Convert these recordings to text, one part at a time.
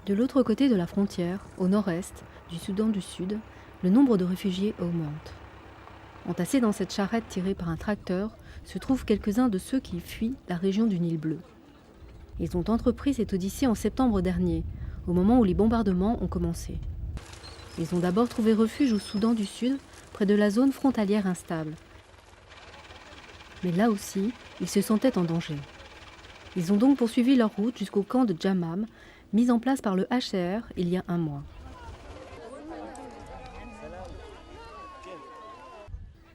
De l'autre côté de la frontière, au nord-est du Soudan du Sud, le nombre de réfugiés augmente. Entassés dans cette charrette tirée par un tracteur se trouvent quelques-uns de ceux qui fuient la région du Nil bleu. Ils ont entrepris cette odyssée en septembre dernier, au moment où les bombardements ont commencé. Ils ont d'abord trouvé refuge au Soudan du Sud, près de la zone frontalière instable. Mais là aussi, ils se sentaient en danger. Ils ont donc poursuivi leur route jusqu'au camp de Djamam, mis en place par le HCR il y a un mois.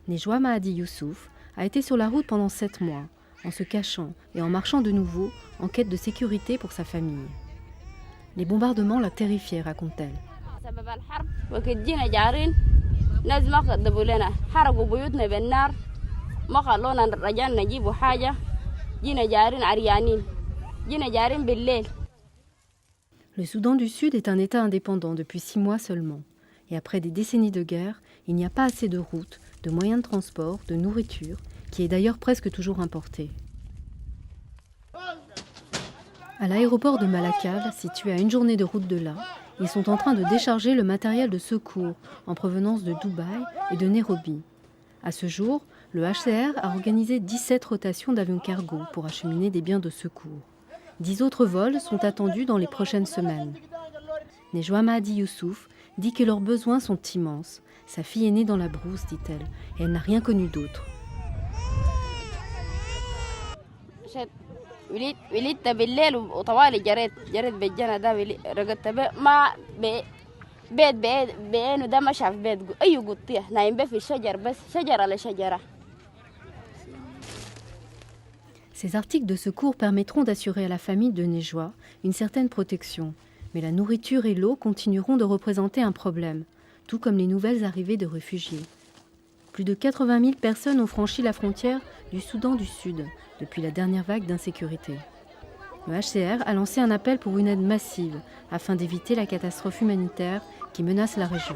Nejwa Mahdi Youssouf a été sur la route pendant 7 mois, en se cachant et en marchant de nouveau en quête de sécurité pour sa famille. Les bombardements la terrifiaient, raconte-t-elle. Le Soudan du Sud est un État indépendant depuis 6 mois seulement. Et après des décennies de guerre, il n'y a pas assez de routes, de moyens de transport, de nourriture, qui est d'ailleurs presque toujours importée. À l'aéroport de Malakal, situé à une journée de route de là, ils sont en train de décharger le matériel de secours en provenance de Dubaï et de Nairobi. À ce jour, le HCR a organisé 17 rotations d'avions cargo pour acheminer des biens de secours. 10 autres vols sont attendus dans les prochaines semaines. Nejwa Mahdi Youssouf dit que leurs besoins sont immenses. Sa fille est née dans la brousse, dit-elle, et elle n'a rien connu d'autre. Ces articles de secours permettront d'assurer à la famille de Nejwa une certaine protection. Mais la nourriture et l'eau continueront de représenter un problème, tout comme les nouvelles arrivées de réfugiés. Plus de 80 000 personnes ont franchi la frontière du Soudan du Sud depuis la dernière vague d'insécurité. Le HCR a lancé un appel pour une aide massive afin d'éviter la catastrophe humanitaire qui menace la région.